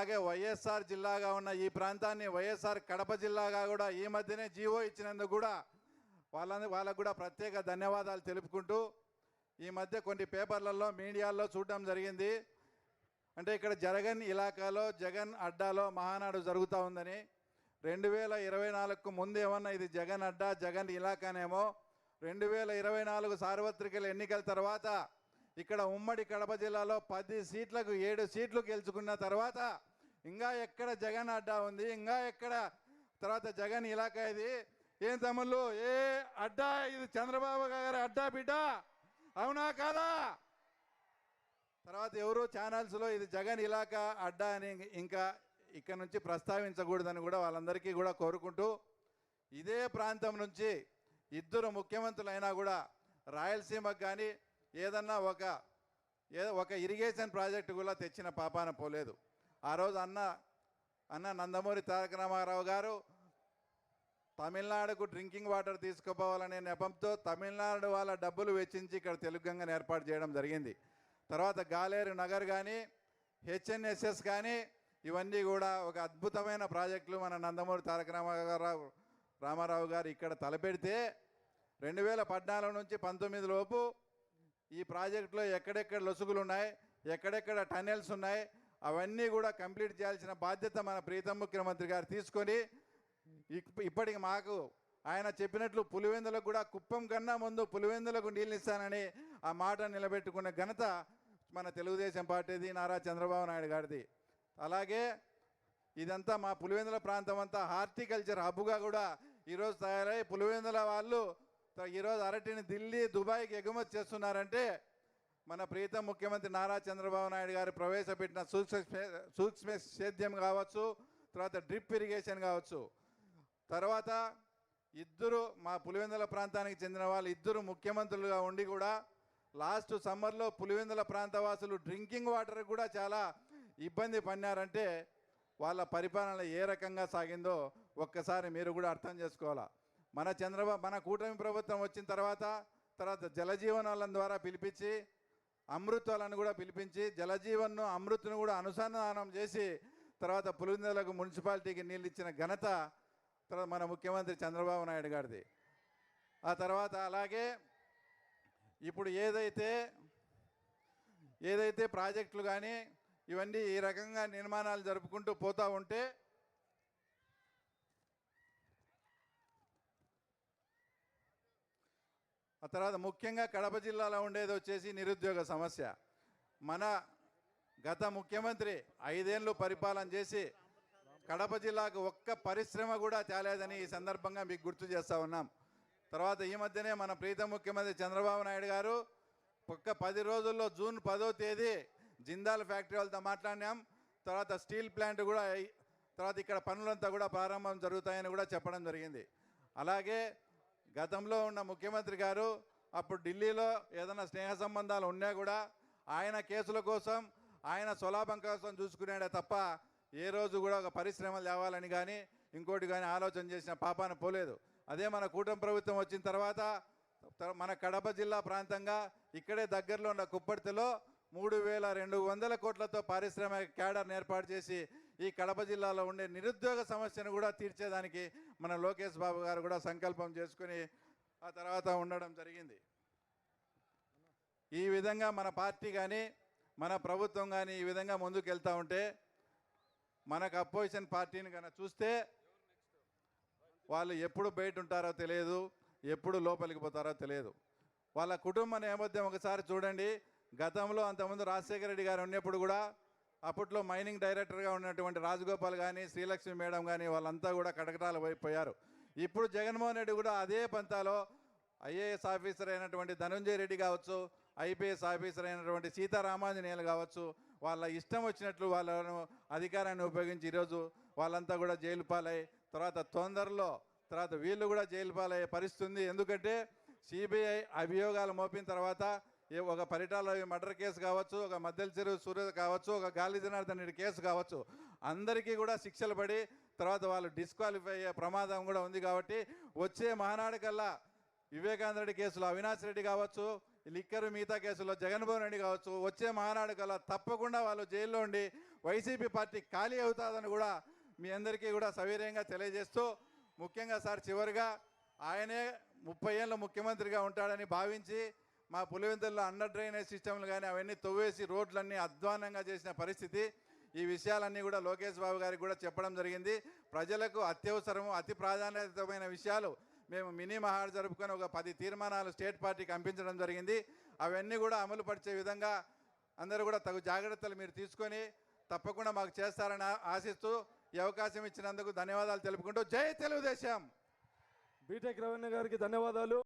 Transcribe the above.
అలాగే వైఎస్ఆర్ జిల్లాగా ఉన్న ఈ ప్రాంతాన్ని వైఎస్ఆర్ కడప జిల్లాగా కూడా ఈ మధ్యనే జీవో ఇచ్చినందుకు కూడా వాళ్ళకు కూడా ప్రత్యేక ధన్యవాదాలు తెలుపుకుంటూ, ఈ మధ్య కొన్ని పేపర్లలో మీడియాల్లో చూడడం జరిగింది. అంటే ఇక్కడ జగన్ ఇలాకాలో జగన్ అడ్డాలో మహానాడు జరుగుతూ ఉందని. 2024కు ముందు ఏమన్నా ఇది జగన్ అడ్డా జగన్ ఇలాకానేమో, 2024 సార్వత్రిక ఎన్నికల తర్వాత ఇక్కడ ఉమ్మడి కడప జిల్లాలో 10 సీట్లకు 7 సీట్లు గెలుచుకున్న తర్వాత ఇంకా ఎక్కడ జగన్ అడ్డా ఉంది, ఇంకా ఎక్కడ తర్వాత జగన్ ఇలాకా ఇది ఏం తమ్ముళ్ళు, ఏ అడ్డా ఇది? చంద్రబాబు గారి అడ్డా బిడ్డ, అవునా కాదా? తర్వాత ఎవరు ఛానల్స్లో ఇది జగన్ ఇలాకా అడ్డా అని ఇంకా ఇక్కడ నుంచి ప్రస్తావించకూడదని కూడా వాళ్ళందరికీ కూడా కోరుకుంటూ, ఇదే ప్రాంతం నుంచి ఇద్దరు ముఖ్యమంత్రులైనా కూడా రాయలసీమకు కానీ ఏదన్నా ఒక ఇరిగేషన్ ప్రాజెక్టు కూడా తెచ్చిన పాపాన పోలేదు. ఆ రోజు అన్న నందమూరి తారక రామారావు గారు తమిళనాడుకు డ్రింకింగ్ వాటర్ తీసుకుపోవాలనే నెపంతో తమిళనాడు వాళ్ళ డబ్బులు వెచ్చించి ఇక్కడ తెలుగుగంగను ఏర్పాటు చేయడం జరిగింది. తర్వాత గాలేరు నగర్ కానీ హెచ్ఎన్ఎస్ఎస్ కానీ ఇవన్నీ కూడా ఒక అద్భుతమైన ప్రాజెక్టులు మన నందమూరి తారక రామారావు గారు ఇక్కడ తలపెడితే 2014 నుంచి 19 లోపు ఈ ప్రాజెక్టులో ఎక్కడెక్కడ లొసుగులు ఉన్నాయి, ఎక్కడెక్కడ టన్నెల్స్ ఉన్నాయి, అవన్నీ కూడా కంప్లీట్ చేయాల్సిన బాధ్యత మన ప్రీతం ముఖ్యమంత్రి గారు తీసుకొని ఇప్పటికి మాకు ఆయన చెప్పినట్లు పులివెందులకు కూడా కుప్పం కన్నా ముందు పులివెందులకు నీళ్ళు ఇస్తానని ఆ మాట నిలబెట్టుకున్న ఘనత మన తెలుగుదేశం పార్టీది, నారా చంద్రబాబు నాయుడు గారిది. అలాగే ఇదంతా మా పులివెందుల ప్రాంతం అంతా హార్టికల్చర్ హబ్గా కూడా ఈరోజు తయారై పులివెందుల వాళ్ళు ఈరోజు అరటిని ఢిల్లీ దుబాయ్కి ఎగుమతి చేస్తున్నారంటే మన ప్రీతం ముఖ్యమంత్రి నారా చంద్రబాబు నాయుడు గారు ప్రవేశపెట్టిన సూక్ష్మ సేద్యం కావచ్చు, తర్వాత డ్రిప్ ఇరిగేషన్ కావచ్చు. తర్వాత మా పులివెందుల ప్రాంతానికి చెందిన వాళ్ళు ఇద్దరు ముఖ్యమంత్రులుగా ఉండి కూడా లాస్ట్ సమ్మర్లో పులివెందుల ప్రాంతవాసులు డ్రింకింగ్ వాటర్ కూడా చాలా ఇబ్బంది పడినారంటే వాళ్ళ పరిపాలన ఏ రకంగా సాగిందో ఒక్కసారి మీరు కూడా అర్థం చేసుకోవాలా. మన కూటమి ప్రభుత్వం వచ్చిన తర్వాత జలజీవనాల ద్వారా పిలిపించి అమృతాలను కూడా పిలిపించి జలజీవన్ను అమృత్ను కూడా అనుసంధానం చేసి తర్వాత పులివెందులకు మున్సిపాలిటీకి నీళ్ళు ఇచ్చిన ఘనత తర్వాత మన ముఖ్యమంత్రి చంద్రబాబు నాయుడు గారిది. ఆ తర్వాత అలాగే ఇప్పుడు ఏదైతే ప్రాజెక్టులు కానీ ఇవన్నీ ఈ రకంగా నిర్మాణాలు జరుపుకుంటూ పోతూ ఉంటే ఆ తర్వాత ముఖ్యంగా కడప జిల్లాలో ఉండేది వచ్చేసి నిరుద్యోగ సమస్య. మన గత ముఖ్యమంత్రి 5 ఏళ్ళు పరిపాలన చేసి కడప జిల్లాకు ఒక్క పరిశ్రమ కూడా తేలేదని ఈ సందర్భంగా మీకు గుర్తు చేస్తూ ఉన్నాం. తర్వాత ఈ మధ్యనే మన ప్రీతం ముఖ్యమంత్రి చంద్రబాబు నాయుడు గారు ఒక్క 10 రోజుల్లో జూన్ 10వ తేదీ జిందాల్ ఫ్యాక్టరీ వాళ్ళతో మాట్లాడినాం. తర్వాత స్టీల్ ప్లాంట్ కూడా తర్వాత ఇక్కడ పనులంతా కూడా ప్రారంభం జరుగుతాయని కూడా చెప్పడం జరిగింది. అలాగే గతంలో ఉన్న ముఖ్యమంత్రి గారు అప్పుడు ఢిల్లీలో ఏదైనా స్నేహ సంబంధాలు ఉన్నా కూడా ఆయన కేసుల కోసం ఆయన స్వలాభం కోసం చూసుకునేడే తప్ప ఏ రోజు కూడా ఒక పరిశ్రమలు తేవాలని కానీ ఇంకోటి కానీ ఆలోచన చేసిన పాపాన పోలేదు. అదే మన కూటమి ప్రభుత్వం వచ్చిన తర్వాత మన కడప జిల్లా ప్రాంతంగా ఇక్కడే దగ్గరలో ఉన్న కుప్పర్తిలో 3200 కోట్లతో పారిశ్రామిక క్యాడర్ని ఏర్పాటు చేసి ఈ కడప జిల్లాలో ఉండే నిరుద్యోగ సమస్యను కూడా తీర్చేదానికి మన లోకేష్ బాబు గారు కూడా సంకల్పం చేసుకుని ఆ తర్వాత ఉండడం జరిగింది. ఈ విధంగా మన పార్టీ కానీ మన ప్రభుత్వం కానీ ఈ విధంగా ముందుకు వెళ్తూ ఉంటే మనకు అపోజిషన్ పార్టీని కనుక చూస్తే వాళ్ళు ఎప్పుడు బయట ఉంటారో తెలియదు, ఎప్పుడు లోపలికి పోతారో తెలియదు. వాళ్ళ కుటుంబ నేపథ్యం ఒకసారి చూడండి. గతంలో అంతకుముందు రాజశేఖర రెడ్డి గారు ఉన్నప్పుడు కూడా అప్పట్లో మైనింగ్ డైరెక్టర్గా ఉన్నటువంటి రాజగోపాల్ కానీ శ్రీలక్ష్మి మేడం కానీ వాళ్ళంతా కూడా కటకటాలు పోయారు. ఇప్పుడు జగన్మోహన్ రెడ్డి కూడా అదే పంతాలో ఐఏఎస్ ఆఫీసర్ అయినటువంటి ధనంజయ రెడ్డి కావచ్చు, ఐపీఎస్ ఆఫీసర్ అయినటువంటి సీతారామాంజనేయులు కావచ్చు, వాళ్ళ ఇష్టం వచ్చినట్లు వాళ్ళను అధికారాన్ని ఉపయోగించి ఈరోజు వాళ్ళంతా కూడా జైలు పాలై తర్వాత తొందరలో తర్వాత వీళ్ళు కూడా జైలు పాలయ్యే పరిస్థితి ఉంది. ఎందుకంటే సిబిఐ అభియోగాలు మోపిన తర్వాత ఒక పరిటాల మర్డర్ కేసు కావచ్చు, ఒక మద్దెల చెరువు సూర్య కావచ్చు, ఒక గాలి జనార్దన్ రెడ్డి కేసు కావచ్చు, అందరికీ కూడా శిక్షలు పడి తర్వాత వాళ్ళు డిస్క్వాలిఫై అయ్యే ప్రమాదం కూడా ఉంది. కాబట్టి వచ్చే మహానాడు కల్లా వివేకానంద రెడ్డి కేసులో అవినాష్ రెడ్డి కావచ్చు, లిక్కరు మిగతా కేసుల్లో జగన్మోహన్ రెడ్డి కావచ్చు, వచ్చే మహానాడు కల్లా తప్పకుండా వాళ్ళు జైల్లో ఉండి వైసీపీ పార్టీ ఖాళీ అవుతుందని కూడా మీ అందరికీ కూడా సవినయంగా తెలియజేస్తూ, ముఖ్యంగా సార్ చివరిగా ఆయనే 30 ఏళ్ళు ముఖ్యమంత్రిగా ఉంటాడని భావించి మా పులివెందుల్లో అండర్ డ్రైనేజ్ సిస్టమ్లు కానీ అవన్నీ తవ్వేసి రోడ్లన్నీ అధ్వానంగా చేసిన పరిస్థితి. ఈ విషయాలన్నీ కూడా లోకేష్ బాబు గారికి కూడా చెప్పడం జరిగింది. ప్రజలకు అత్యవసరము అతి ప్రాధాన్యతమైన విషయాలు మేము మినీ మహాడ్ జరుపుకొని ఒక 10 తీర్మానాలు స్టేట్ పార్టీకి పంపించడం జరిగింది. అవన్నీ కూడా అమలు పరిచే విధంగా అందరూ కూడా తగు జాగ్రత్తలు మీరు తీసుకొని తప్పకుండా మాకు చేస్తారని ఆశిస్తూ ఈ అవకాశం ఇచ్చినందుకు ధన్యవాదాలు తెలుపుకుంటూ జై తెలుగుదేశం. బీటెక్ రవీంద్ర గారికి ధన్యవాదాలు.